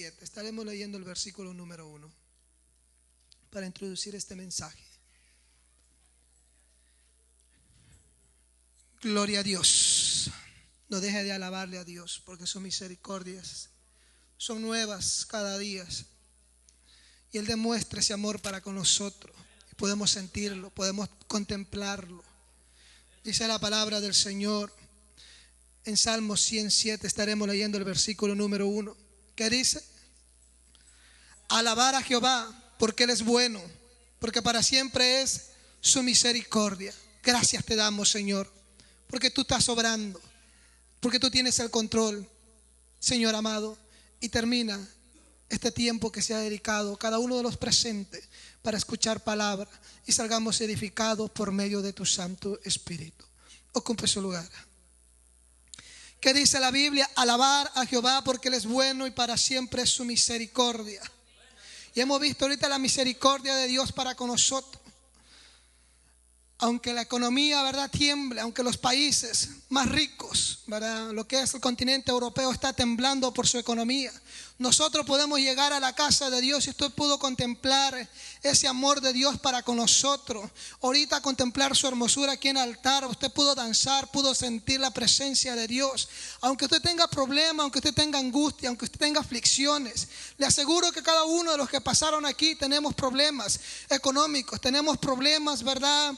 7. Estaremos leyendo el versículo número 1 para introducir este mensaje. Gloria a Dios. No deje de alabarle a Dios, porque sus misericordias son nuevas cada día. Y Él demuestra ese amor para con nosotros. Y podemos sentirlo, podemos contemplarlo. Dice la palabra del Señor en Salmo 107. Estaremos leyendo el versículo número 1. ¿Qué dice? Alabar a Jehová, porque Él es bueno, porque para siempre es su misericordia. Gracias te damos, Señor, porque tú estás obrando, porque tú tienes el control, Señor amado. Y termina este tiempo que se ha dedicado cada uno de los presentes para escuchar palabra y salgamos edificados por medio de tu Santo Espíritu. Ocupe su lugar. ¿Qué dice la Biblia? Alabar a Jehová porque Él es bueno y para siempre es su misericordia. Y hemos visto ahorita la misericordia de Dios para con nosotros. Aunque la economía, ¿verdad?, tiemble, aunque los países más ricos, ¿verdad?, lo que es el continente europeo está temblando por su economía, nosotros podemos llegar a la casa de Dios y usted pudo contemplar ese amor de Dios para con nosotros. Ahorita contemplar su hermosura aquí en el altar, usted pudo danzar, pudo sentir la presencia de Dios. Aunque usted tenga problemas, aunque usted tenga angustia, aunque usted tenga aflicciones, le aseguro que cada uno de los que pasaron aquí tenemos problemas económicos, tenemos problemas, ¿verdad?,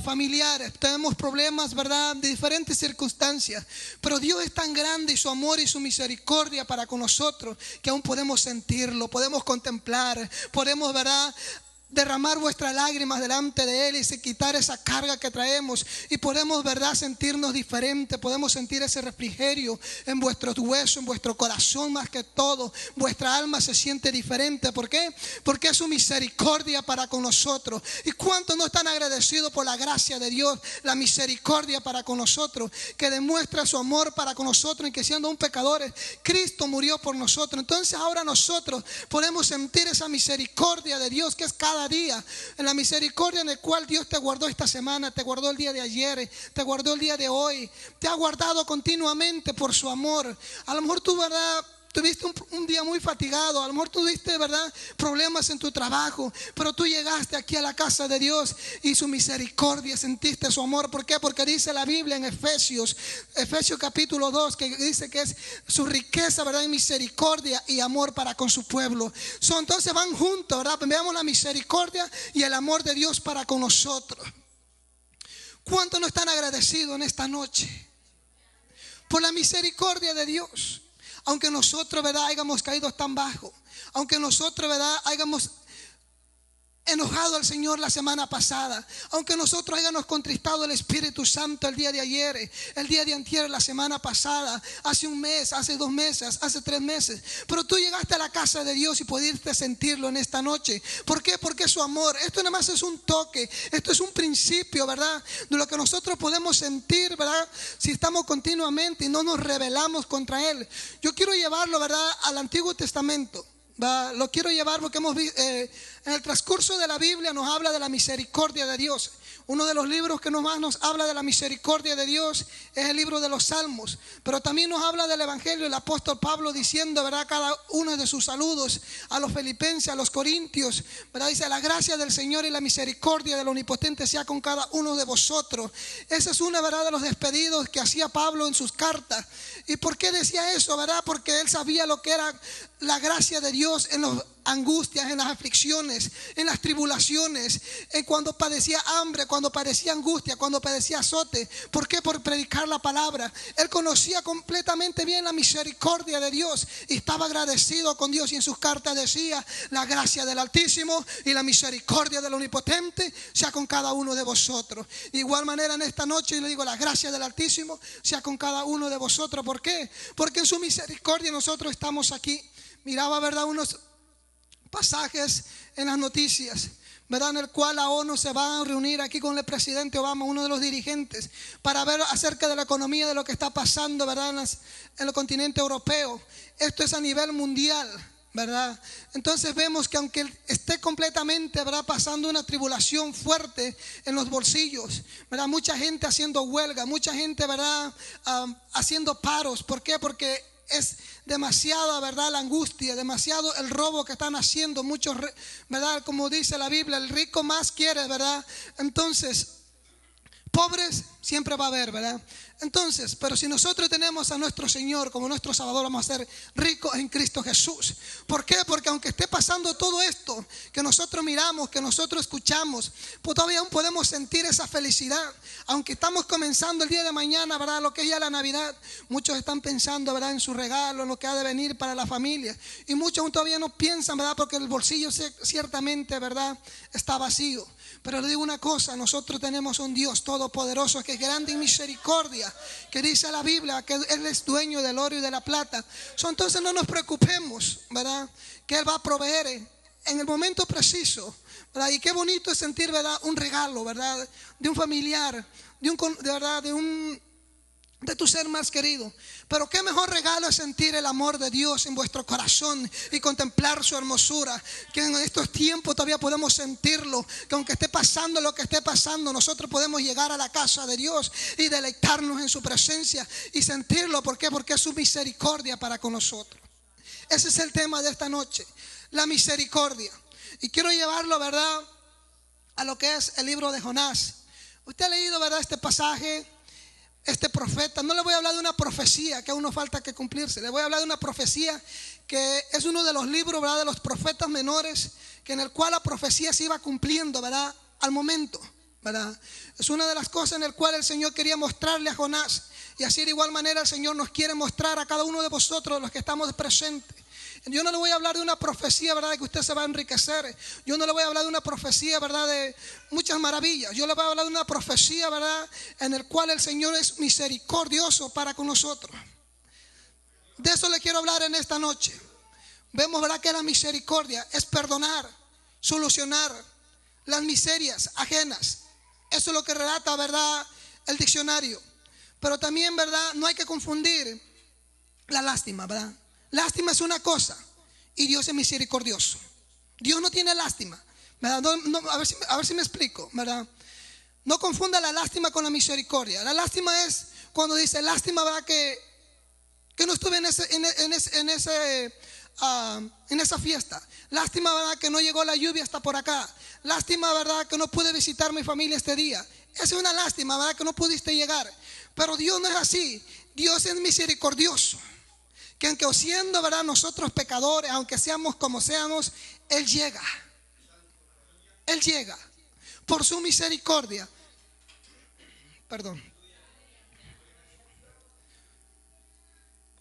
familiares, tenemos problemas, ¿verdad?, de diferentes circunstancias. Pero Dios es tan grande y su amor y su misericordia para con nosotros que aún podemos sentirlo, podemos contemplar, podemos, ¿verdad?, derramar vuestras lágrimas delante de Él y quitar esa carga que traemos, y podemos, ¿verdad?, sentirnos diferentes. Podemos sentir ese refrigerio en vuestros huesos, en vuestro corazón. Más que todo, vuestra alma se siente diferente. ¿Por qué? Porque es su misericordia para con nosotros. ¿Y cuántos no están agradecidos por la gracia de Dios, la misericordia para con nosotros, que demuestra su amor para con nosotros, y que siendo un pecadores, Cristo murió por nosotros? Entonces ahora nosotros podemos sentir esa misericordia de Dios, que es cada día, en la misericordia en el cual Dios te guardó esta semana, te guardó el día de ayer, te guardó el día de hoy, te ha guardado continuamente por su amor. A lo mejor tú, ¿verdad?, tuviste un día muy fatigado, a lo mejor tuviste, ¿verdad?, problemas en tu trabajo, pero tú llegaste aquí a la casa de Dios y su misericordia, sentiste su amor. ¿Por qué? Porque dice la Biblia en Efesios capítulo 2, que dice que es su riqueza, ¿verdad?, en misericordia y amor para con su pueblo. Entonces van juntos, ¿verdad? Veamos la misericordia y el amor de Dios para con nosotros. ¿Cuántos no están agradecidos en esta noche por la misericordia de Dios? Aunque nosotros, ¿verdad?, hayamos caído tan bajo, aunque nosotros, ¿verdad?, hayamos enojado al Señor la semana pasada, aunque nosotros hayamos contristado el Espíritu Santo el día de ayer, el día de antier, la semana pasada, hace un mes, hace 2 meses, hace 3 meses, pero tú llegaste a la casa de Dios y pudiste sentirlo en esta noche. ¿Por qué? Porque su amor, esto nada más es un toque, esto es un principio, ¿verdad?, de lo que nosotros podemos sentir, ¿verdad?, si estamos continuamente y no nos rebelamos contra Él. Yo quiero llevarlo, ¿verdad?, al Antiguo Testamento. Lo quiero llevar porque hemos visto, en el transcurso de la Biblia nos habla de la misericordia de Dios. Uno de los libros que más nos habla de la misericordia de Dios es el libro de los Salmos. Pero también nos habla del Evangelio, el apóstol Pablo diciendo, ¿verdad?, cada uno de sus saludos a los filipenses, a los corintios, ¿verdad?, dice: la gracia del Señor y la misericordia del Omnipotente sea con cada uno de vosotros. Esa es una, ¿verdad?, de los despedidos que hacía Pablo en sus cartas. ¿Y por qué decía eso, verdad? Porque él sabía lo que era la gracia de Dios en las angustias, en las aflicciones, en las tribulaciones, en cuando padecía hambre, cuando padecía angustia, cuando padecía azote. ¿Por qué? Por predicar la palabra. Él conocía completamente bien la misericordia de Dios y estaba agradecido con Dios, y en sus cartas decía: la gracia del Altísimo y la misericordia del Omnipotente sea con cada uno de vosotros. De igual manera en esta noche yo le digo: la gracia del Altísimo sea con cada uno de vosotros. ¿Por qué? Porque en su misericordia nosotros estamos aquí. Miraba, ¿verdad?, unos pasajes en las noticias, ¿verdad?, en el cual la ONU se va a reunir aquí con el presidente Obama, uno de los dirigentes, para ver acerca de la economía, de lo que está pasando, ¿verdad?, en el continente europeo. Esto es a nivel mundial, ¿verdad? Entonces vemos que aunque esté completamente, ¿verdad?, pasando una tribulación fuerte en los bolsillos, ¿verdad?, mucha gente haciendo huelga, mucha gente, ¿verdad?, haciendo paros. ¿Por qué? Porque es demasiada, ¿verdad?, la angustia, demasiado el robo que están haciendo muchos, ¿verdad? Como dice la Biblia, el rico más quiere, ¿verdad? Entonces, pobres siempre va a haber, ¿verdad? Entonces, pero si nosotros tenemos a nuestro Señor como nuestro Salvador, vamos a ser ricos en Cristo Jesús. ¿Por qué? Porque aunque esté pasando todo esto que nosotros miramos, que nosotros escuchamos, pues todavía aún podemos sentir esa felicidad. Aunque estamos comenzando el día de mañana, ¿verdad?, lo que es ya la Navidad, muchos están pensando, ¿verdad?, en su regalo, en lo que ha de venir para la familia. Y muchos aún todavía no piensan, ¿verdad?, porque el bolsillo ciertamente, ¿verdad?, está vacío. Pero le digo una cosa, nosotros tenemos un Dios todopoderoso que es grande en misericordia, que dice la Biblia que Él es dueño del oro y de la plata. Entonces no nos preocupemos, ¿verdad?, que Él va a proveer en el momento preciso, ¿verdad? Y qué bonito es sentir, ¿verdad?, un regalo, ¿verdad?, de un familiar, de tu ser más querido. Pero qué mejor regalo es sentir el amor de Dios en vuestro corazón y contemplar su hermosura, que en estos tiempos todavía podemos sentirlo, que aunque esté pasando lo que esté pasando, nosotros podemos llegar a la casa de Dios y deleitarnos en su presencia y sentirlo. ¿Por qué? Porque es su misericordia para con nosotros. Ese es el tema de esta noche, la misericordia. Y quiero llevarlo, ¿verdad?, a lo que es el libro de Jonás. Usted ha leído, ¿verdad?, este pasaje. Este profeta, no le voy a hablar de una profecía que aún no falta que cumplirse. Le voy a hablar de una profecía que es uno de los libros, ¿verdad?, de los profetas menores, que en el cual la profecía se iba cumpliendo, ¿verdad?, al momento, ¿verdad? Es una de las cosas en el cual el Señor quería mostrarle a Jonás. Y así de igual manera el Señor nos quiere mostrar a cada uno de vosotros, los que estamos presentes. Yo no le voy a hablar de una profecía, ¿verdad?, de que usted se va a enriquecer. Yo no le voy a hablar de una profecía, ¿verdad?, de muchas maravillas. Yo le voy a hablar de una profecía, ¿verdad?, en el cual el Señor es misericordioso para con nosotros. De eso le quiero hablar en esta noche. Vemos, ¿verdad?, que la misericordia es perdonar, solucionar las miserias ajenas. Eso es lo que relata, ¿verdad?, el diccionario. Pero también, ¿verdad?, no hay que confundir la lástima, ¿verdad? Lástima es una cosa y Dios es misericordioso. Dios no tiene lástima, ¿verdad? A ver si me explico, ¿verdad? No confunda la lástima con la misericordia. La lástima es cuando dice lástima, ¿verdad?, que no estuve en esa fiesta. Lástima, ¿verdad?, que no llegó la lluvia hasta por acá. Lástima, ¿verdad?, que no pude visitar a mi familia este día. Esa es una lástima, ¿verdad?, que no pudiste llegar. Pero Dios no es así. Dios es misericordioso. Que aunque siendo, ¿verdad?, nosotros pecadores, aunque seamos como seamos, Él llega. Él llega por su misericordia. Perdón.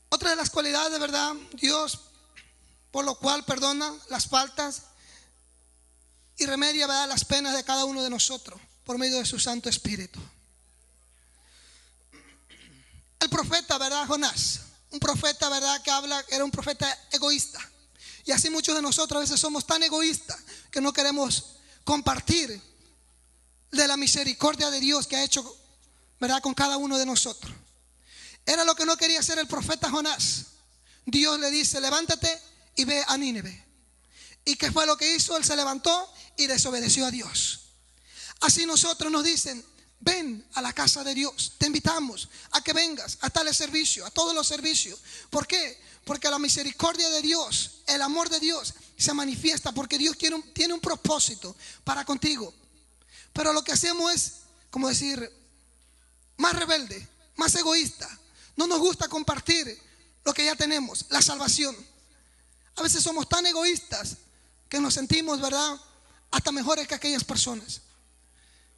Otra de las cualidades, ¿verdad?, Dios, por lo cual perdona las faltas y remedia, ¿verdad?, las penas de cada uno de nosotros por medio de su Santo Espíritu. El profeta, ¿verdad?, Jonás, un profeta, ¿verdad?, que era un profeta egoísta. Y así muchos de nosotros a veces somos tan egoístas que no queremos compartir de la misericordia de Dios que ha hecho, ¿verdad?, con cada uno de nosotros. Era lo que no quería hacer el profeta Jonás. Dios le dice: levántate y ve a Nínive. ¿Y qué fue lo que hizo? Él se levantó y desobedeció a Dios. Así nosotros nos dicen: ven a la casa de Dios, te invitamos a que vengas a tales servicios, a todos los servicios. ¿Por qué? Porque la misericordia de Dios, el amor de Dios se manifiesta, porque Dios tiene un propósito para contigo. Pero lo que hacemos es, como decir, más rebelde, más egoísta. No nos gusta compartir lo que ya tenemos, la salvación. A veces somos tan egoístas que nos sentimos, ¿verdad?, hasta mejores que aquellas personas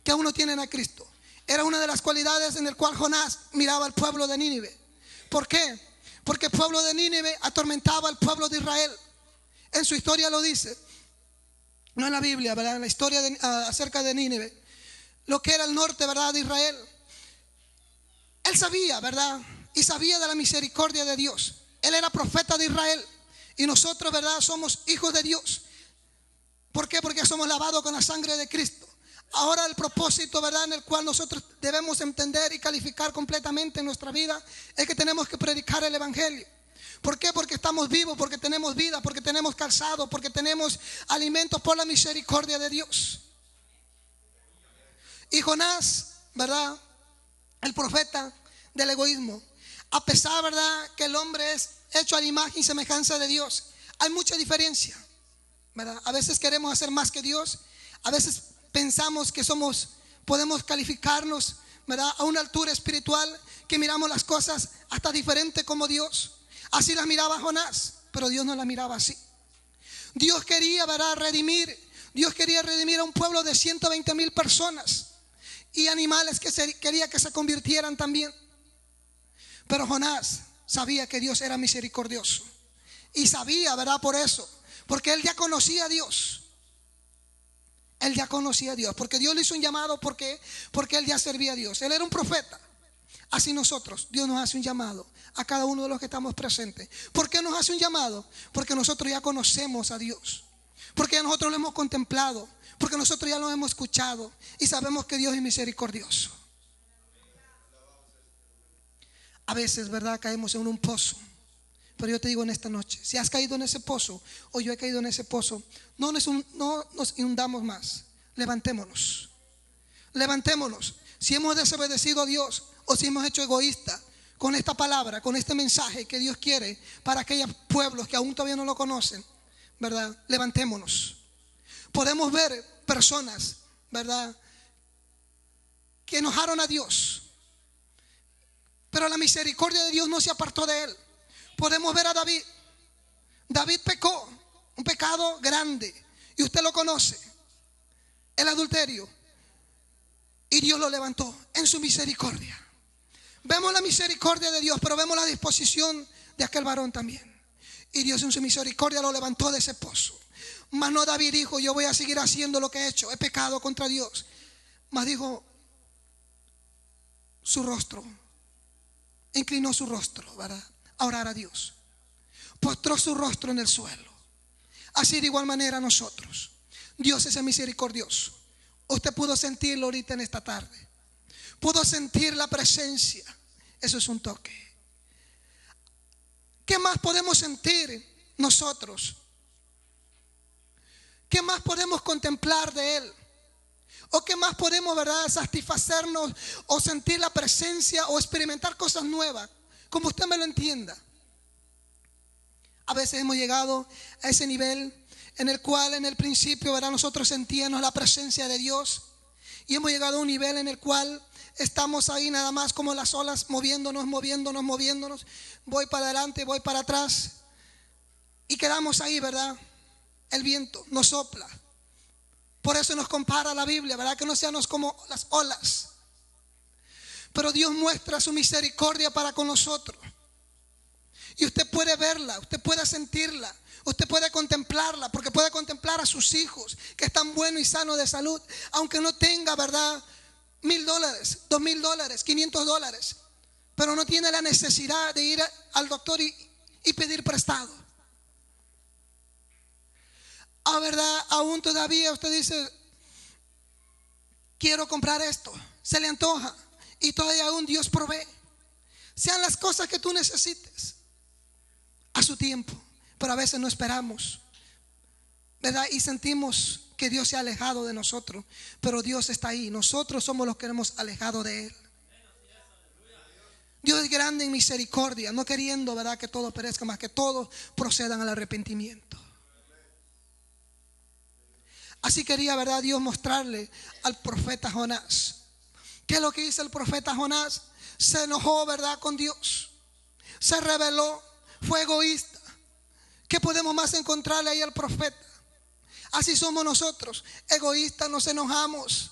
que aún no tienen a Cristo. Era una de las cualidades en el cual Jonás miraba al pueblo de Nínive. ¿Por qué? Porque el pueblo de Nínive atormentaba al pueblo de Israel. En su historia lo dice, no en la Biblia, ¿verdad?, en la historia acerca de Nínive, lo que era el norte, ¿verdad?, de Israel. Él sabía, ¿verdad?, y sabía de la misericordia de Dios. Él era profeta de Israel y nosotros, ¿verdad?, somos hijos de Dios. ¿Por qué? Porque somos lavados con la sangre de Cristo. Ahora el propósito, ¿verdad?, en el cual nosotros debemos entender y calificar completamente en nuestra vida es que tenemos que predicar el evangelio. ¿Por qué? Porque estamos vivos, porque tenemos vida, porque tenemos calzado, porque tenemos alimentos por la misericordia de Dios. Y Jonás, ¿verdad?, el profeta del egoísmo, A pesar, ¿verdad?, que el hombre es hecho a la imagen y semejanza de Dios, hay mucha diferencia, ¿verdad? A veces queremos hacer más que Dios. A veces pensamos que podemos calificarnos, ¿verdad?, a una altura espiritual, que miramos las cosas hasta diferente como Dios. Así las miraba Jonás, pero Dios no las miraba así. Dios quería, ¿verdad?, Dios quería redimir a un pueblo de 120,000 personas y animales que quería que se convirtieran también. Pero Jonás sabía que Dios era misericordioso. Y sabía, ¿verdad?, por eso. Porque él ya conocía a Dios. Él ya conocía a Dios. Porque Dios le hizo un llamado. ¿Por qué? Porque él ya servía a Dios. Él era un profeta. Así nosotros, Dios nos hace un llamado a cada uno de los que estamos presentes. ¿Por qué nos hace un llamado? Porque nosotros ya conocemos a Dios. Porque ya nosotros lo hemos contemplado. Porque nosotros ya lo hemos escuchado. Y sabemos que Dios es misericordioso. A veces, ¿verdad?, caemos en un pozo. Pero yo te digo en esta noche, si has caído en ese pozo, o yo he caído en ese pozo, no nos inundamos más. Levantémonos. Levantémonos. Si hemos desobedecido a Dios, o si hemos hecho egoísta con esta palabra, con este mensaje que Dios quiere para aquellos pueblos que aún todavía no lo conocen, ¿verdad?, levantémonos. Podemos ver personas, ¿verdad?, que enojaron a Dios, pero la misericordia de Dios no se apartó de él. Podemos ver a David. David pecó, un pecado grande, y usted lo conoce, el adulterio, y Dios lo levantó en su misericordia. Vemos la misericordia de Dios, pero vemos la disposición de aquel varón también. Y Dios en su misericordia lo levantó de ese pozo. Mas no David dijo: yo voy a seguir haciendo lo que he hecho, he pecado contra Dios. Mas dijo, su rostro, inclinó su rostro, ¿verdad?, a orar a Dios. Postró su rostro en el suelo. Así de igual manera nosotros. Dios es misericordioso. Usted pudo sentirlo ahorita en esta tarde. Pudo sentir la presencia. Eso es un toque. ¿Qué más podemos sentir nosotros? ¿Qué más podemos contemplar de Él? ¿O qué más podemos, ¿verdad?, satisfacernos o sentir la presencia o experimentar cosas nuevas? Como usted me lo entienda. A veces hemos llegado a ese nivel en el cual en el principio, ¿verdad?, nosotros sentíamos la presencia de Dios. Y hemos llegado a un nivel en el cual estamos ahí nada más como las olas, moviéndonos. Voy para adelante, voy para atrás. Y quedamos ahí, ¿verdad? El viento nos sopla. Por eso nos compara la Biblia, ¿verdad?, que no seamos como las olas. Pero Dios muestra su misericordia para con nosotros. Y usted puede verla, usted puede sentirla, usted puede contemplarla, porque puede contemplar a sus hijos que están buenos y sanos de salud, aunque no tenga, ¿verdad?, $1,000, $2,000, $500, pero no tiene la necesidad de ir al doctor y pedir prestado. ¿Verdad? Aún todavía usted dice: quiero comprar esto, se le antoja, y todavía aún Dios provee. Sean las cosas que tú necesites a su tiempo, pero a veces no esperamos, ¿verdad?, y sentimos que Dios se ha alejado de nosotros, pero Dios está ahí. Nosotros somos los que hemos alejado de Él. Dios es grande en misericordia, no queriendo, ¿verdad?, que todos perezcan, más que todos procedan al arrepentimiento. Así quería, ¿verdad?, Dios mostrarle al profeta Jonás. ¿Qué es lo que hizo el profeta Jonás? Se enojó, ¿verdad?, con Dios. Se rebeló, fue egoísta. ¿Qué podemos más encontrarle ahí al profeta? Así somos nosotros, egoístas, nos enojamos.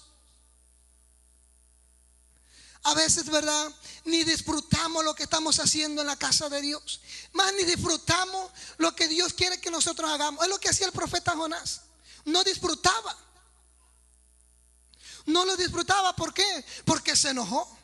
A veces, ¿verdad?, ni disfrutamos lo que estamos haciendo en la casa de Dios. Más ni disfrutamos lo que Dios quiere que nosotros hagamos. Es lo que hacía el profeta Jonás. No disfrutaba. No lo disfrutaba. ¿Por qué? Porque se enojó.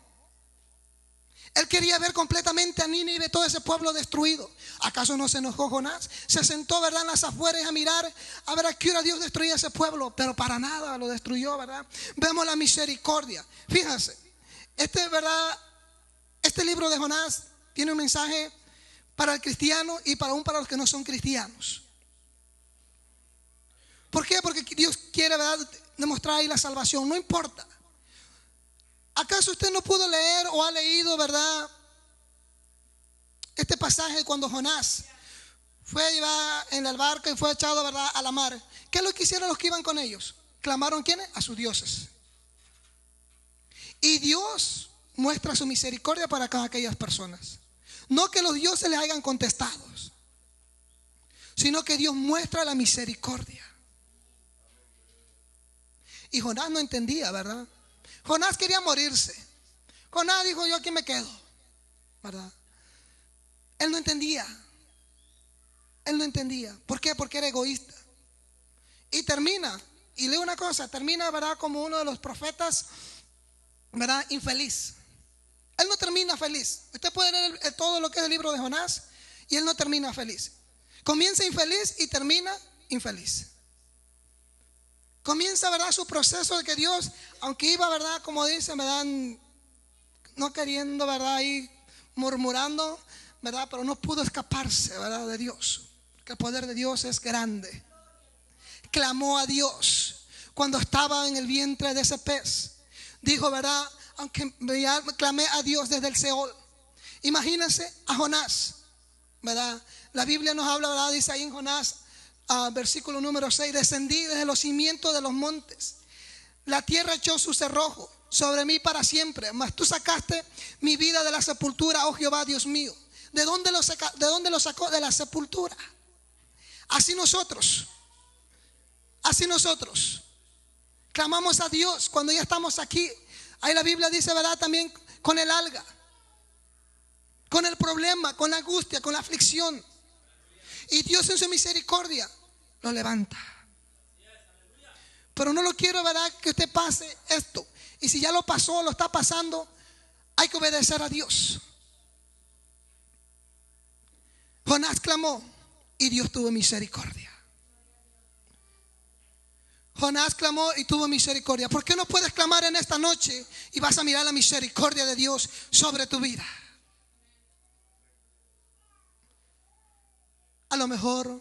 Él quería ver completamente a Nínive, todo ese pueblo destruido. ¿Acaso no se enojó Jonás? Se sentó, ¿verdad?, en las afueras a mirar a ver a qué hora Dios destruía ese pueblo, pero para nada lo destruyó, ¿verdad? Vemos la misericordia. Fíjense, ¿verdad?, este libro de Jonás tiene un mensaje para el cristiano y para los que no son cristianos. ¿Por qué? Porque Dios quiere, ¿verdad?, demostrar ahí la salvación. No importa. ¿Acaso usted no pudo leer o ha leído, ¿verdad?, este pasaje cuando Jonás fue llevado en el barco y fue echado, ¿verdad?, a la mar. ¿Qué es lo que hicieron los que iban con ellos? Clamaron, ¿quiénes? A sus dioses. Y Dios muestra su misericordia para cada aquellas personas. No que los dioses les hayan contestado, sino que Dios muestra la misericordia. Y Jonás no entendía, ¿verdad? Jonás quería morirse. Jonás dijo, yo aquí me quedo, ¿verdad? Él no entendía. Él no entendía. ¿Por qué? Porque era egoísta. Y termina, y leo una cosa, termina, ¿verdad?, como uno de los profetas, ¿verdad?, infeliz. Él no termina feliz. Usted puede leer todo lo que es el libro de Jonás y él no termina feliz. Comienza infeliz y termina infeliz. Comienza, ¿verdad?, su proceso de que Dios, aunque iba, ¿verdad?, como dice, ¿verdad?, no queriendo, ¿verdad?, ahí murmurando, ¿verdad?, pero no pudo escaparse, ¿verdad?, de Dios. Porque el poder de Dios es grande. Clamó a Dios cuando estaba en el vientre de ese pez. Dijo, ¿verdad?, aunque clamé a Dios desde el Seol. Imagínense a Jonás, ¿verdad? La Biblia nos habla, ¿verdad?, dice ahí en Jonás, versículo número 6: descendí desde los cimientos de los montes, la tierra echó su cerrojo sobre mí para siempre, mas tú sacaste mi vida de la sepultura, oh Jehová Dios mío. ¿De dónde lo sacó? De la sepultura. Así nosotros clamamos a Dios cuando ya estamos aquí. Ahí la Biblia dice, ¿verdad?, también con el alga, con el problema, con la angustia, con la aflicción. Y Dios en su misericordia lo levanta. Pero no lo quiero, ¿verdad?, que usted pase esto. Y si ya lo pasó, lo está pasando, hay que obedecer a Dios. Jonás clamó y Dios tuvo misericordia. Jonás clamó y tuvo misericordia. ¿Por qué no puedes clamar en esta noche y vas a mirar la misericordia de Dios sobre tu vida? A lo mejor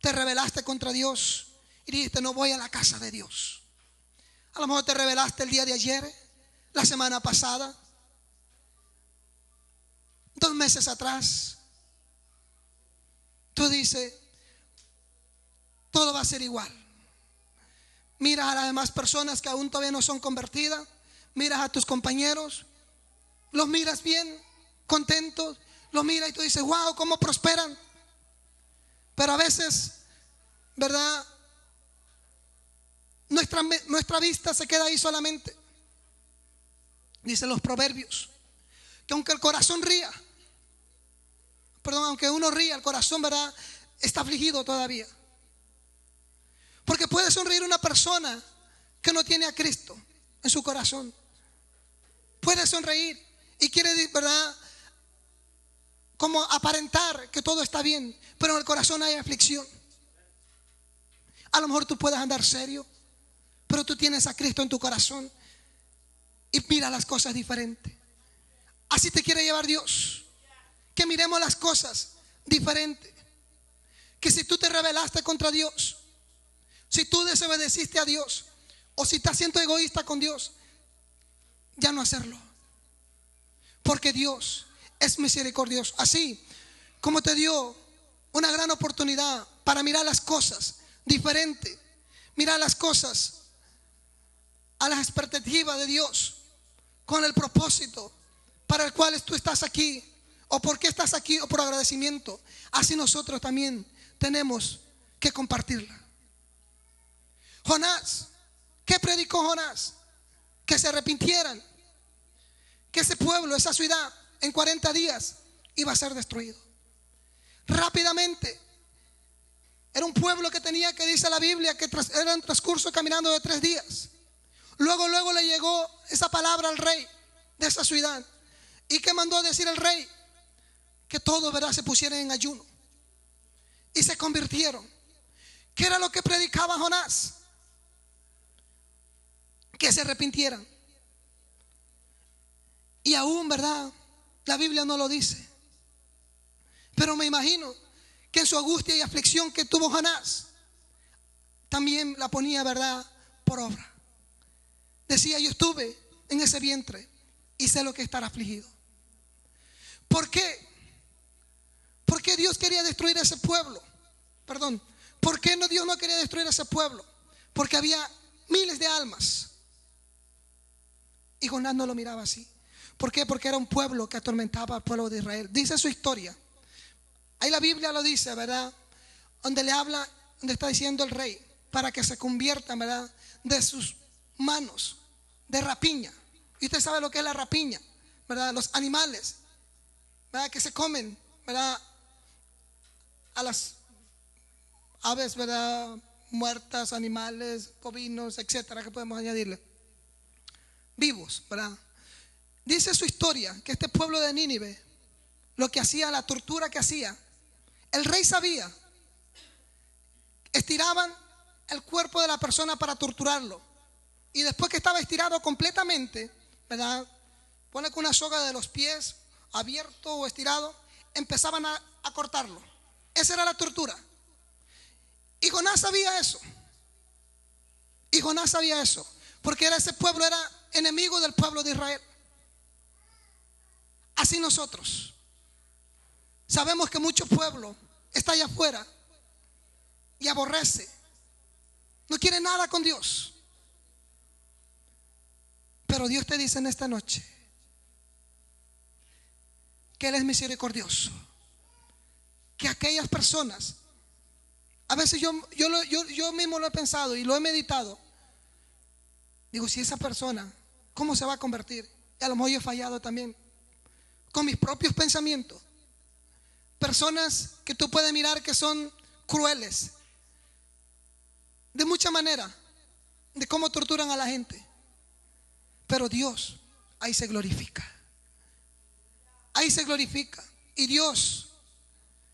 te rebelaste contra Dios y dijiste, no voy a la casa de Dios. A lo mejor te rebelaste el día de ayer, la semana pasada, 2 meses atrás. Tú dices, todo va a ser igual. Miras a las demás personas que aún todavía no son convertidas. Miras a tus compañeros, los miras bien, contentos. Los miras y tú dices, wow, cómo prosperan. Pero a veces, ¿verdad?, nuestra vista se queda ahí solamente. Dicen los proverbios que aunque el corazón ría, aunque uno ría, el corazón, ¿verdad?, está afligido todavía. Porque puede sonreír una persona que no tiene a Cristo en su corazón. Puede sonreír y quiere, ¿verdad?, como aparentar que todo está bien, pero en el corazón hay aflicción. A lo mejor tú puedes andar serio, pero tú tienes a Cristo en tu corazón y mira las cosas diferentes. Así te quiere llevar Dios, que miremos las cosas diferentes. Que si tú te rebelaste contra Dios, si tú desobedeciste a Dios, o si estás siendo egoísta con Dios, ya no hacerlo. Porque Dios es misericordioso. Así como te dio una gran oportunidad para mirar las cosas diferente, mirar las cosas a las expectativas de Dios, con el propósito para el cual tú estás aquí, o por qué estás aquí, o por agradecimiento. Así nosotros también tenemos que compartirla. Jonás, ¿qué predicó Jonás? Que se arrepintieran, que ese pueblo, esa ciudad, en 40 días iba a ser destruido. Rápidamente. Era un pueblo que tenía, que dice la Biblia, que era un transcurso caminando de 3 días. Luego le llegó esa palabra al rey de esa ciudad. ¿Y qué mandó a decir el rey? Que todos, ¿verdad?, se pusieran en ayuno. Y se convirtieron. ¿Qué era lo que predicaba Jonás? Que se arrepintieran. Y aún, ¿verdad?, la Biblia no lo dice. Pero me imagino que en su angustia y aflicción que tuvo Jonás, también la ponía, ¿verdad?, por obra. Decía, yo estuve en ese vientre y sé lo que es estar afligido. ¿Por qué? ¿Por qué Dios quería destruir ese pueblo? Perdón. ¿Por qué Dios no quería destruir ese pueblo? Porque había miles de almas. Y Jonás no lo miraba así. ¿Por qué? Porque era un pueblo que atormentaba al pueblo de Israel. Dice su historia. Ahí la Biblia lo dice, ¿verdad? Donde le habla, donde está diciendo el rey, para que se conviertan, ¿verdad?, de sus manos de rapiña. Y usted sabe lo que es la rapiña, ¿verdad? Los animales, ¿verdad?, que se comen, ¿verdad?, a las aves, ¿verdad?, muertas, animales, bovinos, etcétera, que podemos añadirle, vivos, ¿verdad? Dice su historia que este pueblo de Nínive, lo que hacía, la tortura que hacía, el rey sabía. Estiraban el cuerpo de la persona para torturarlo. Y después que estaba estirado completamente, ¿verdad?, pone con una soga de los pies, abierto o estirado, empezaban a cortarlo. Esa era la tortura. Y Jonás sabía eso. Y Jonás sabía eso. Porque ese pueblo era enemigo del pueblo de Israel. Así nosotros sabemos que mucho pueblo está allá afuera y aborrece, no quiere nada con Dios. Pero Dios te dice en esta noche que Él es misericordioso, que aquellas personas, a veces yo mismo lo he pensado y lo he meditado. Digo, si esa persona, ¿cómo se va a convertir? Y a lo mejor yo he fallado también con mis propios pensamientos. Personas que tú puedes mirar que son crueles, de mucha manera, de cómo torturan a la gente. Pero Dios ahí se glorifica. Ahí se glorifica. Y Dios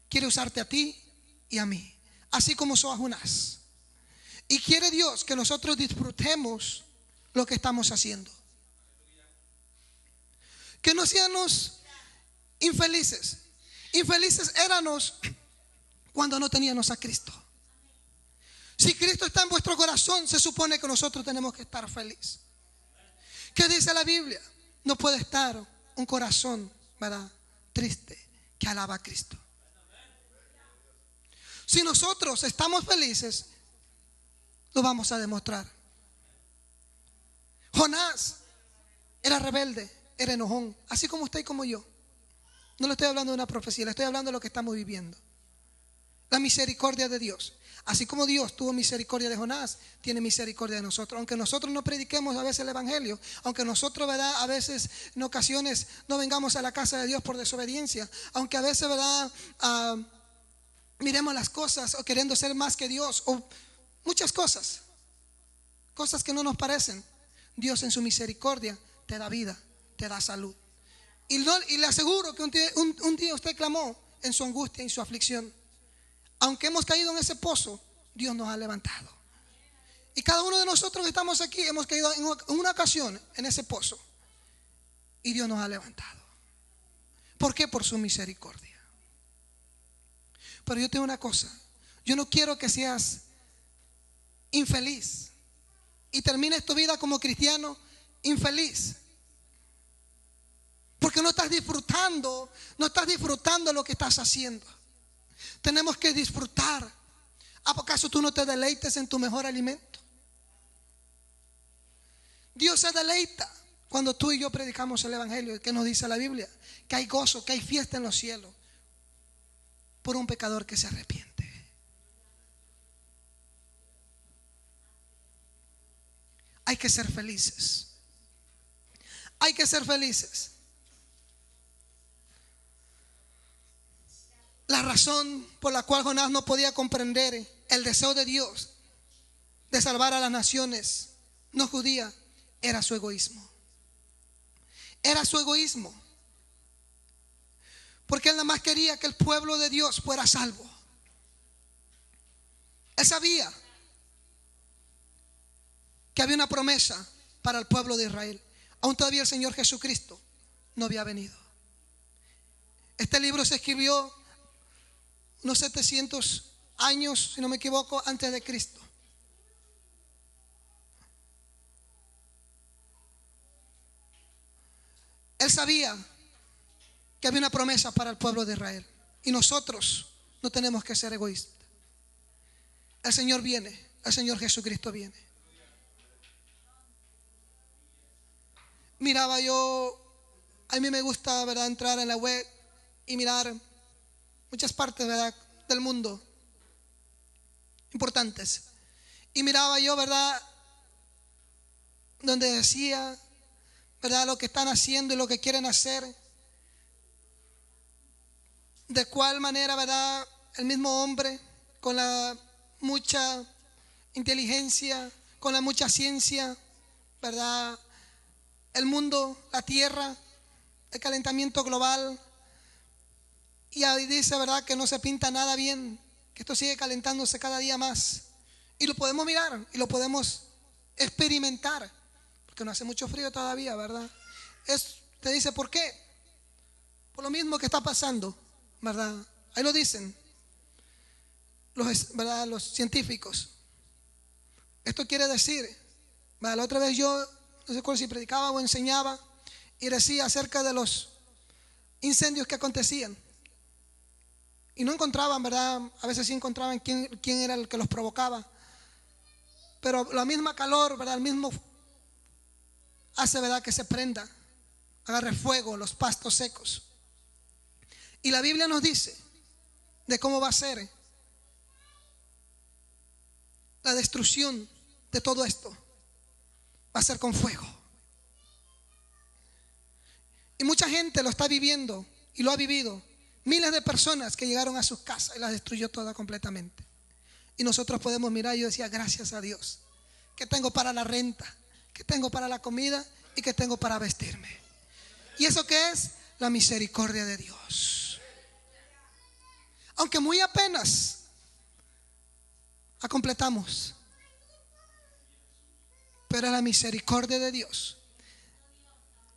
quiere usarte a ti y a mí, así como usó a Jonás. Y quiere Dios que nosotros disfrutemos lo que estamos haciendo. Que no seamos infelices. Infelices éramos cuando no teníamos a Cristo. Si Cristo está en vuestro corazón, se supone que nosotros tenemos que estar felices. ¿Qué dice la Biblia? No puede estar un corazón, ¿verdad?, triste, que alaba a Cristo. Si nosotros estamos felices, lo vamos a demostrar. Jonás era rebelde, era enojón, así como usted y como yo. No le estoy hablando de una profecía, le estoy hablando de lo que estamos viviendo. La misericordia de Dios. Así como Dios tuvo misericordia de Jonás, tiene misericordia de nosotros. Aunque nosotros no prediquemos a veces el evangelio, aunque nosotros, ¿verdad?, a veces en ocasiones no vengamos a la casa de Dios por desobediencia, aunque a veces, ¿verdad?, miremos las cosas o queriendo ser más que Dios, o muchas cosas que no nos parecen, Dios en su misericordia te da vida, te da salud. Y le aseguro que un día usted clamó en su angustia y en su aflicción. Aunque hemos caído en ese pozo, Dios nos ha levantado. Y cada uno de nosotros que estamos aquí hemos caído en una ocasión en ese pozo. Y Dios nos ha levantado. ¿Por qué? Por su misericordia. Pero yo tengo una cosa. Yo no quiero que seas infeliz y termines tu vida como cristiano infeliz. Porque no estás disfrutando lo que estás haciendo. Tenemos que disfrutar. ¿Acaso tú no te deleites en tu mejor alimento? Dios se deleita cuando tú y yo predicamos el evangelio. ¿Qué nos dice la Biblia? Que hay gozo, que hay fiesta en los cielos por un pecador que se arrepiente. Hay que ser felices. Hay que ser felices. La razón por la cual Jonás no podía comprender el deseo de Dios de salvar a las naciones no judías era su egoísmo. Era su egoísmo. Porque él nada más quería que el pueblo de Dios fuera salvo. Él sabía que había una promesa para el pueblo de Israel. Aún todavía el Señor Jesucristo no había venido. Este libro se escribió unos 700 años, si no me equivoco, antes de Cristo. Él sabía que había una promesa para el pueblo de Israel. Y nosotros no tenemos que ser egoístas. El Señor viene, el Señor Jesucristo viene. Miraba yo, a mí me gusta, ¿verdad?, entrar en la web y mirar muchas partes, ¿verdad?, del mundo importantes. Y miraba yo, ¿verdad?, donde decía, ¿verdad?, lo que están haciendo y lo que quieren hacer. De cuál manera, ¿verdad?, el mismo hombre con la mucha inteligencia, con la mucha ciencia, ¿verdad?, el mundo, la tierra, el calentamiento global. Y ahí dice, ¿verdad?, que no se pinta nada bien, que esto sigue calentándose cada día más. Y lo podemos mirar y lo podemos experimentar, porque no hace mucho frío todavía, ¿verdad? Te dice, ¿por qué? Por lo mismo que está pasando, ¿verdad? Ahí lo dicen ¿verdad?, los científicos. Esto quiere decir, ¿verdad?, la otra vez yo, no sé si predicaba o enseñaba, y decía acerca de los incendios que acontecían. Y no encontraban, ¿verdad? A veces sí encontraban quién era el que los provocaba. Pero la misma calor, ¿verdad?, el mismo hace, ¿verdad?, que se prenda, agarre fuego los pastos secos. Y la Biblia nos dice de cómo va a ser la destrucción de todo esto. Va a ser con fuego. Y mucha gente lo está viviendo y lo ha vivido. Miles de personas que llegaron a sus casas y las destruyó todas completamente. Y nosotros podemos mirar, yo decía, gracias a Dios, que tengo para la renta, que tengo para la comida y que tengo para vestirme. ¿Y eso qué es? La misericordia de Dios. Aunque muy apenas la completamos, pero es la misericordia de Dios.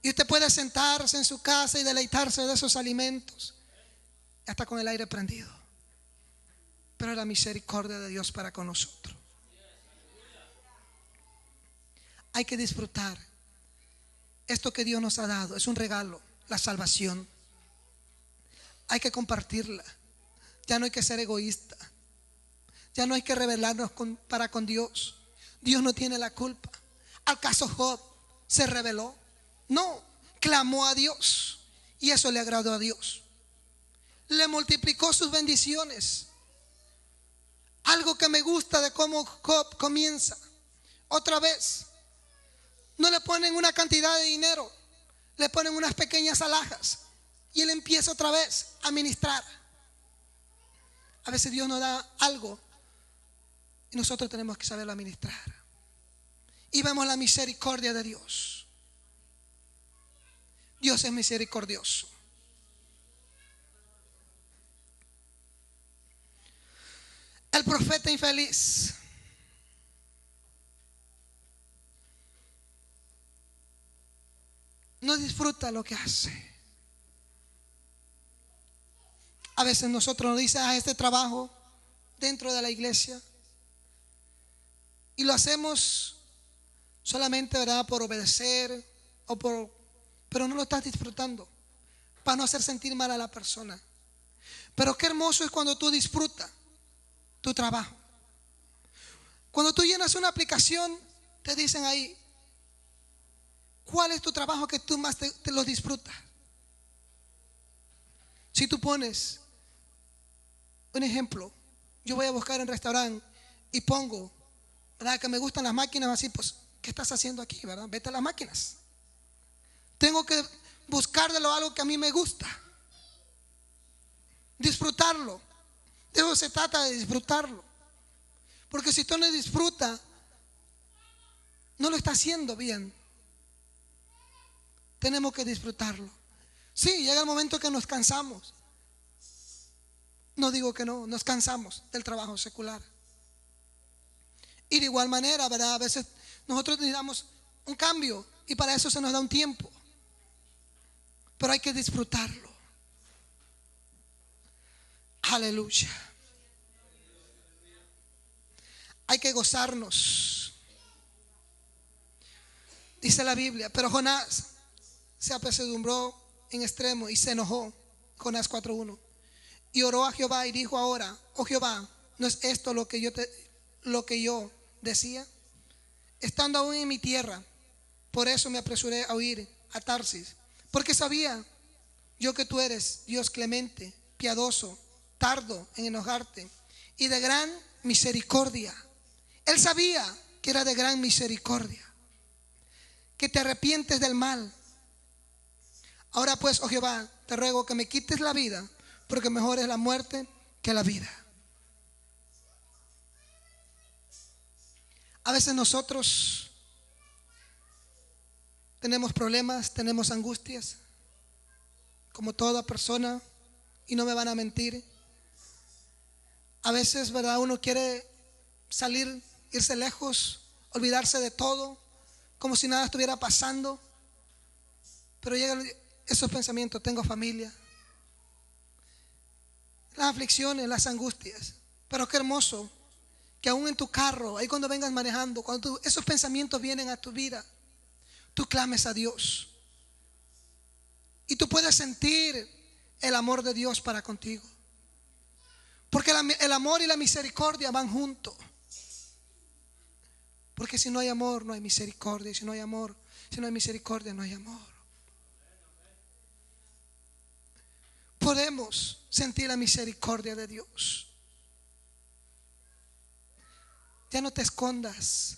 Y usted puede sentarse en su casa y deleitarse de esos alimentos, hasta con el aire prendido. Pero es la misericordia de Dios para con nosotros. Hay que disfrutar esto que Dios nos ha dado. Es un regalo, la salvación. Hay que compartirla. Ya no hay que ser egoísta. Ya no hay que rebelarnos para con Dios. Dios no tiene la culpa. ¿Acaso Job se rebeló? No, clamó a Dios y eso le agradó a Dios. Le multiplicó sus bendiciones. Algo que me gusta de cómo Job comienza. Otra vez, no le ponen una cantidad de dinero, le ponen unas pequeñas alhajas y él empieza otra vez a ministrar. A veces Dios nos da algo y nosotros tenemos que saberlo administrar. Y vemos la misericordia de Dios. Dios es misericordioso. El profeta infeliz no disfruta lo que hace. A veces nosotros nos dicen este trabajo dentro de la iglesia y lo hacemos solamente, ¿verdad?, por obedecer pero no lo estás disfrutando, para no hacer sentir mal a la persona. Pero qué hermoso es cuando tú disfrutas tu trabajo. Cuando tú llenas una aplicación, te dicen ahí, ¿cuál es tu trabajo que tú más te lo disfrutas? Si tú pones un ejemplo, yo voy a buscar en un restaurante y pongo, ¿verdad?, que me gustan las máquinas, así, pues, ¿qué estás haciendo aquí, verdad? Vete a las máquinas. Tengo que buscar de lo algo que a mí me gusta. Disfrutarlo. De eso se trata, de disfrutarlo. Porque si tú no disfrutas, no lo está haciendo bien. Tenemos que disfrutarlo. Sí, llega el momento que nos cansamos. No digo que no, nos cansamos del trabajo secular. Y de igual manera, ¿verdad? A veces nosotros necesitamos un cambio y para eso se nos da un tiempo. Pero hay que disfrutarlo. Aleluya. Hay que gozarnos. Dice la Biblia, pero Jonás se apesadumbró en extremo y se enojó. Jonás 4:1. Y oró a Jehová y dijo: ahora, oh Jehová, ¿no es esto lo que yo decía? Estando aún en mi tierra, por eso me apresuré a huir a Tarsis, porque sabía yo que tú eres Dios clemente, piadoso, tardo en enojarte y de gran misericordia. Él sabía que era de gran misericordia, que te arrepientes del mal. Ahora pues, oh Jehová, te ruego que me quites la vida, porque mejor es la muerte que la vida. A veces nosotros tenemos problemas, tenemos angustias, como toda persona, y no me van a mentir. A veces, ¿verdad?, uno quiere salir, irse lejos, olvidarse de todo, como si nada estuviera pasando. Pero llegan esos pensamientos: tengo familia, las aflicciones, las angustias. Pero qué hermoso que aún en tu carro, ahí cuando vengas manejando, cuando esos pensamientos vienen a tu vida, tú clames a Dios y tú puedes sentir el amor de Dios para contigo, porque el amor y la misericordia van juntos. Porque si no hay amor, no hay misericordia. Y si no hay amor, si no hay misericordia, no hay amor. Podemos sentir la misericordia de Dios. Ya no te escondas.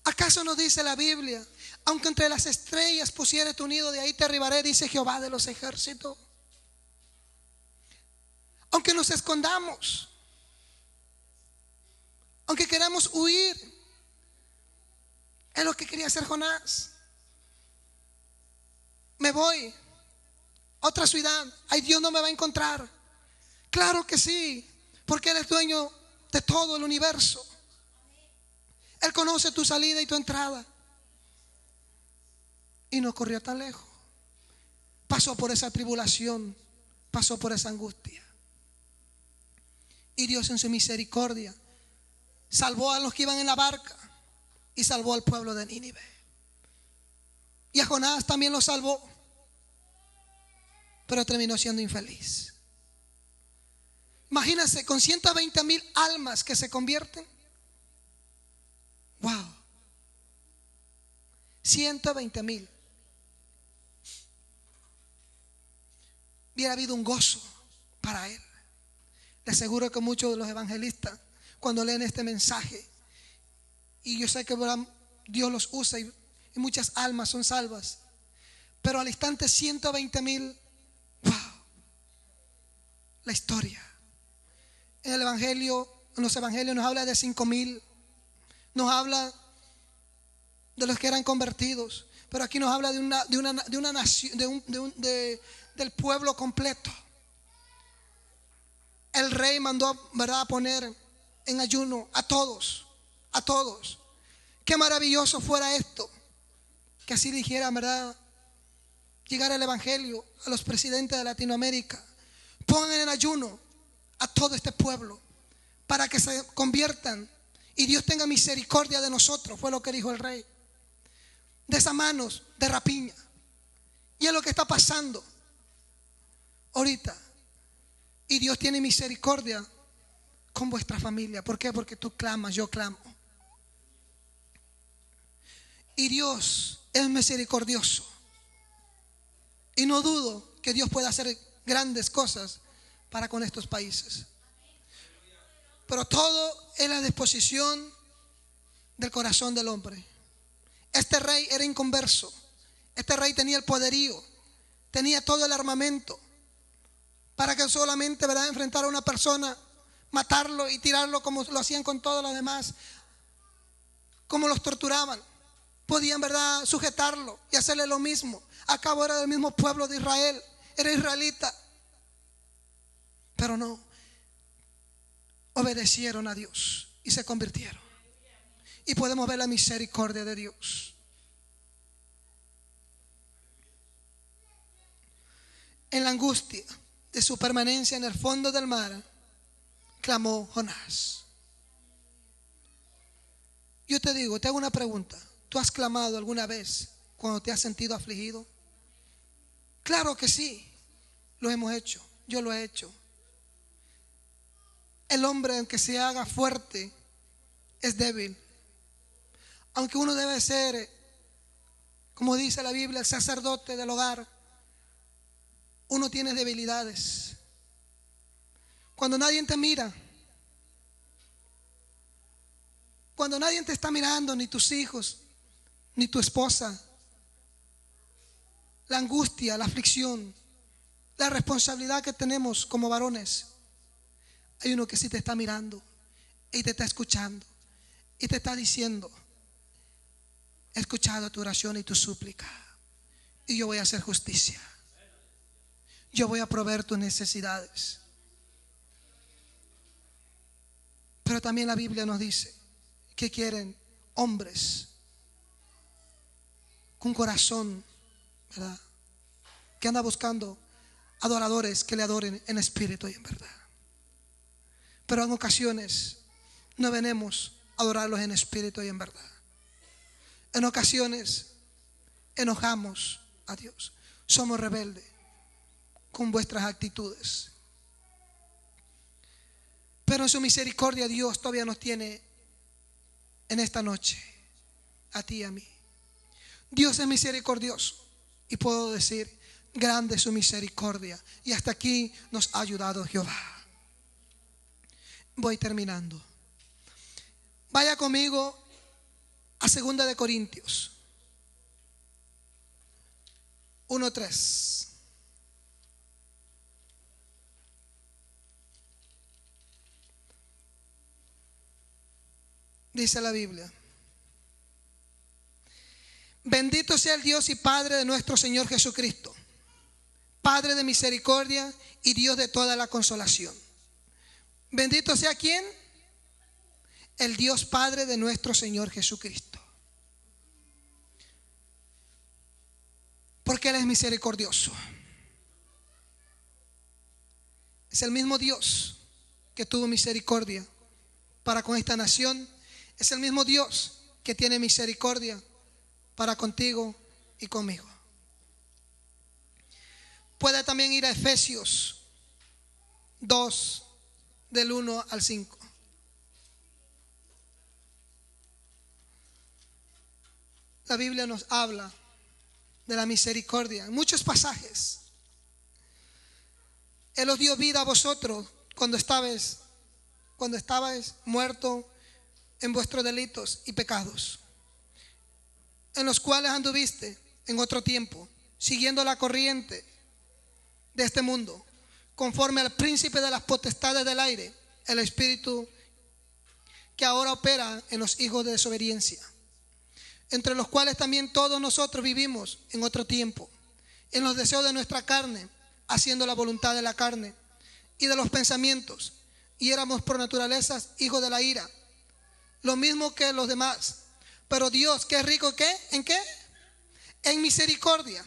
¿Acaso no dice la Biblia: aunque entre las estrellas pusiere tu nido, de ahí te arribaré, dice Jehová de los ejércitos? Aunque nos escondamos, aunque queramos huir, es lo que quería hacer Jonás. Me voy a otra ciudad, ahí Dios no me va a encontrar. Claro que sí, porque Él es dueño de todo el universo. Él conoce tu salida y tu entrada. Y no corrió tan lejos. Pasó por esa tribulación, pasó por esa angustia. Y Dios en su misericordia salvó a los que iban en la barca y salvó al pueblo de Nínive. Y a Jonás también lo salvó, pero terminó siendo infeliz. Imagínense, con 120,000 almas que se convierten. Wow. 120,000. Hubiera habido un gozo para él. Le aseguro que muchos de los evangelistas, cuando leen este mensaje, y yo sé que Dios los usa y muchas almas son salvas, pero al instante 120,000, wow, la historia. En el evangelio, en los evangelios nos habla de 5,000, nos habla de los que eran convertidos, pero aquí nos habla de una nación, del pueblo completo. El rey mandó, ¿verdad?, a poner en ayuno a todos, a todos. Qué maravilloso fuera esto, que así dijera, ¿verdad?, llegar el evangelio a los presidentes de Latinoamérica. Pongan en ayuno a todo este pueblo para que se conviertan y Dios tenga misericordia de nosotros. Fue lo que dijo el rey. De esas manos de rapiña. Y es lo que está pasando ahorita. Y Dios tiene misericordia con vuestra familia. ¿Por qué? Porque tú clamas, yo clamo. Y Dios es misericordioso. Y no dudo que Dios pueda hacer grandes cosas para con estos países. Pero todo es la disposición del corazón del hombre. Este rey era inconverso. Este rey tenía el poderío, tenía todo el armamento para que solamente, ¿verdad?, enfrentar a una persona, matarlo y tirarlo como lo hacían con todos los demás, como los torturaban. Podían, ¿verdad?, sujetarlo y hacerle lo mismo. A cabo era del mismo pueblo de Israel, era israelita. Pero no, obedecieron a Dios y se convirtieron. Y podemos ver la misericordia de Dios. En la angustia de su permanencia en el fondo del mar, clamó Jonás. Yo te digo, te hago una pregunta. ¿Tú has clamado alguna vez cuando te has sentido afligido? Claro que sí, lo hemos hecho, yo lo he hecho. El hombre, aunque se haga fuerte, es débil. Aunque uno debe ser, como dice la Biblia, el sacerdote del hogar, uno tiene debilidades. Cuando nadie te mira, cuando nadie te está mirando, ni tus hijos, ni tu esposa, la angustia, la aflicción, la responsabilidad que tenemos como varones, hay uno que sí te está mirando y te está escuchando y te está diciendo: he escuchado tu oración y tu súplica, y yo voy a hacer justicia. Yo voy a proveer tus necesidades. Pero también la Biblia nos dice que quieren hombres con corazón, ¿verdad?, que anda buscando adoradores que le adoren en espíritu y en verdad. Pero en ocasiones no venimos a adorarlos en espíritu y en verdad. En ocasiones enojamos a Dios. Somos rebeldes con vuestras actitudes. Pero en su misericordia Dios todavía nos tiene en esta noche, a ti y a mí. Dios es misericordioso, y puedo decir: grande es su misericordia, y hasta aquí nos ha ayudado Jehová. Voy terminando. Vaya conmigo a 2 de Corintios 1:3. Dice la Biblia: bendito sea el Dios y Padre de nuestro Señor Jesucristo, Padre de misericordia y Dios de toda la consolación. Bendito sea ¿quién? El Dios Padre de nuestro Señor Jesucristo. Porque Él es misericordioso. Es el mismo Dios que tuvo misericordia para con esta nación. Es el mismo Dios que tiene misericordia para contigo y conmigo. Puede también ir a Efesios 2, del 1 al 5. La Biblia nos habla de la misericordia en muchos pasajes. Él os dio vida a vosotros cuando estabais muertos en vuestros delitos y pecados, en los cuales anduviste en otro tiempo, siguiendo la corriente de este mundo, conforme al príncipe de las potestades del aire, el espíritu que ahora opera en los hijos de desobediencia, entre los cuales también todos nosotros vivimos en otro tiempo, en los deseos de nuestra carne, haciendo la voluntad de la carne y de los pensamientos, y éramos por naturaleza hijos de la ira, lo mismo que los demás. Pero Dios, que es rico, ¿qué? ¿En qué? En misericordia,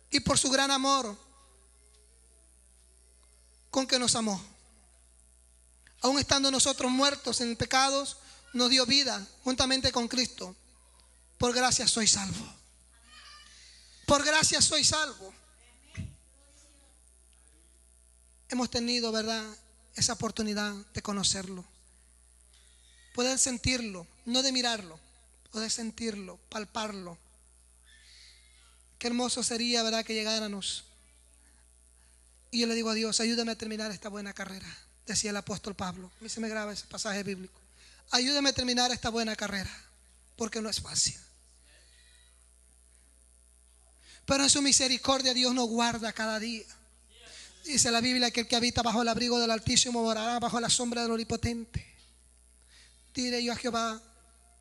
y por su gran amor con que nos amó, aun estando nosotros muertos en pecados, nos dio vida juntamente con Cristo. Por gracia soy salvo. Por gracia soy salvo. Hemos tenido, ¿verdad?, esa oportunidad de conocerlo, poder sentirlo, no de mirarlo, poder sentirlo, palparlo. Qué hermoso sería, ¿verdad?, que llegáramos. Y yo le digo a Dios: ayúdame a terminar esta buena carrera, decía el apóstol Pablo. A mí se me graba ese pasaje bíblico: ayúdame a terminar esta buena carrera, porque no es fácil. Pero en su misericordia Dios nos guarda cada día. Dice la Biblia que el que habita bajo el abrigo del Altísimo morará bajo la sombra del Omnipotente. Diré yo a Jehová: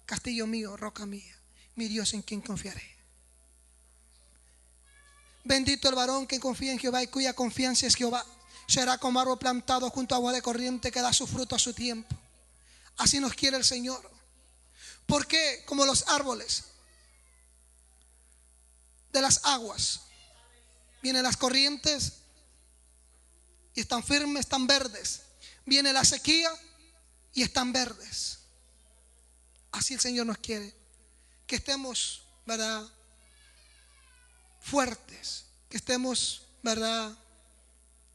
castillo mío, roca mía, mi Dios en quien confiaré. Bendito el varón que confía en Jehová y cuya confianza es Jehová. Será como árbol plantado junto a agua de corriente, que da su fruto a su tiempo. Así nos quiere el Señor. Porque como los árboles de las aguas, vienen las corrientes y están firmes, están verdes. Viene la sequía y están verdes. Así el Señor nos quiere, que estemos, ¿verdad?, fuertes, que estemos, ¿verdad?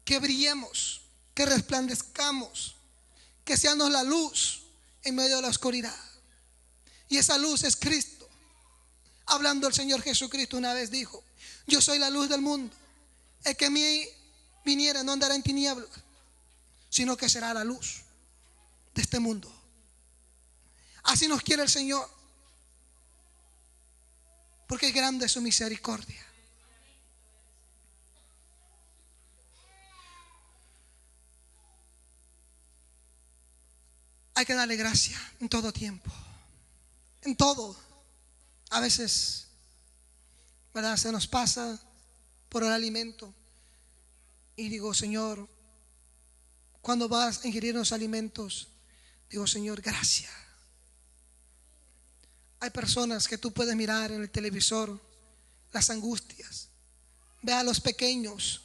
Que brillemos, que resplandezcamos, que seamos la luz en medio de la oscuridad. Y esa luz es Cristo. Hablando el Señor Jesucristo una vez dijo: yo soy la luz del mundo. El que a mí viniera no andará en tinieblas, sino que será la luz de este mundo. Así nos quiere el Señor, porque es grande su misericordia. Hay que darle gracias en todo tiempo, en todo. A veces, ¿verdad?, se nos pasa por el alimento y digo: Señor, cuando vas a ingerir los alimentos, digo: Señor, gracias. Hay personas que tú puedes mirar en el televisor las angustias, ve a los pequeños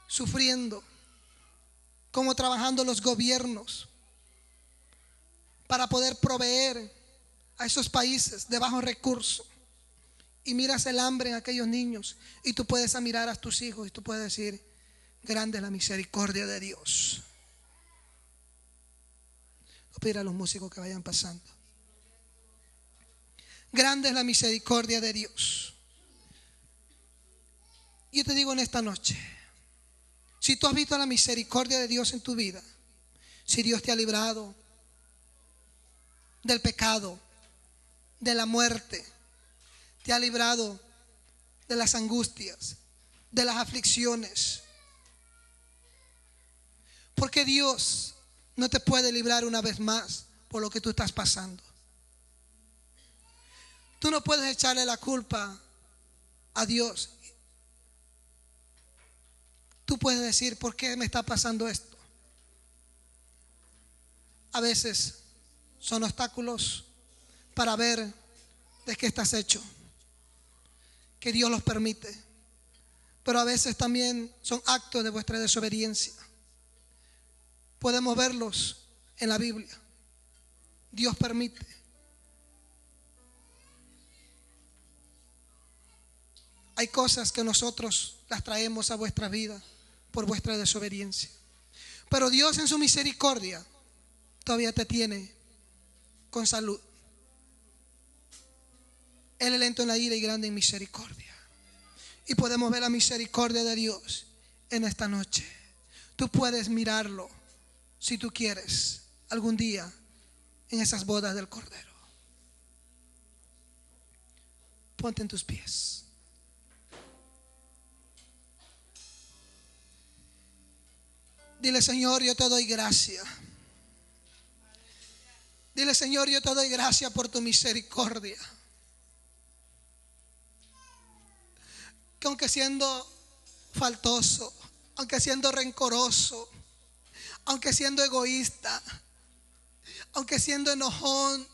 sufriendo, cómo trabajando los gobiernos para poder proveer a esos países de bajos recursos, y miras el hambre en aquellos niños, y tú puedes mirar a tus hijos y tú puedes decir: grande es la misericordia de Dios. Voy a pedir a los músicos que vayan pasando. Grande es la misericordia de Dios. Yo te digo en esta noche, si tú has visto la misericordia de Dios en tu vida, si Dios te ha librado del pecado, de la muerte, te ha librado de las angustias, de las aflicciones, porque Dios no te puede librar una vez más por lo que tú estás pasando. Tú no puedes echarle la culpa a Dios. Tú puedes decir: ¿por qué me está pasando esto? A veces son obstáculos para ver de qué estás hecho, que Dios los permite. Pero a veces también son actos de vuestra desobediencia. Podemos verlos en la Biblia. Dios permite. Hay cosas que nosotros las traemos a vuestra vida por vuestra desobediencia. Pero Dios en su misericordia todavía te tiene con salud. Él es lento en la ira y grande en misericordia. Y podemos ver la misericordia de Dios en esta noche. Tú puedes mirarlo, si tú quieres, algún día en esas bodas del Cordero. Ponte en tus pies. Dile: Señor, yo te doy gracias. Dile: Señor, yo te doy gracias por tu misericordia. Que aunque siendo faltoso, aunque siendo rencoroso, aunque siendo egoísta, aunque siendo enojón,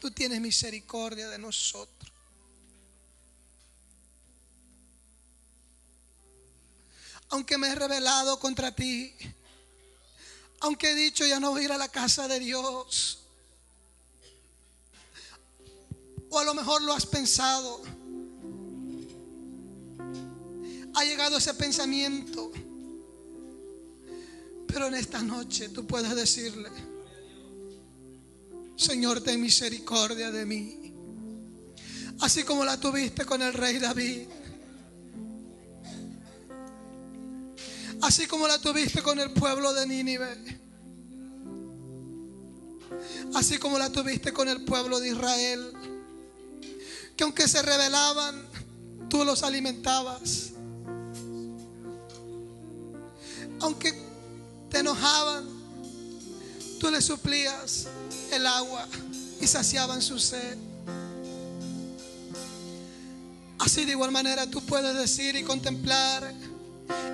tú tienes misericordia de nosotros. Aunque me he rebelado contra ti, aunque he dicho: ya no voy a ir a la casa de Dios, o a lo mejor lo has pensado, ha llegado ese pensamiento, pero en esta noche tú puedes decirle: Señor, ten misericordia de mí, así como la tuviste con el rey David, así como la tuviste con el pueblo de Nínive, así como la tuviste con el pueblo de Israel, que aunque se rebelaban, tú los alimentabas. Aunque te enojaban, tú les suplías el agua y saciaban su sed. Así de igual manera tú puedes decir y contemplar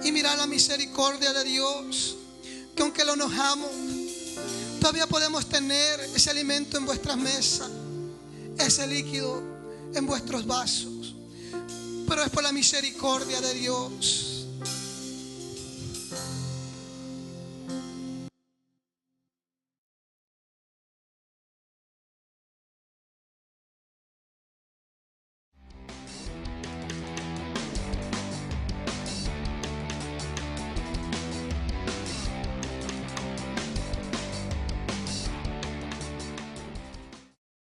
y mirar la misericordia de Dios, que aunque lo enojamos, todavía podemos tener ese alimento en vuestras mesas, ese líquido en vuestros vasos. Pero es por la misericordia de Dios.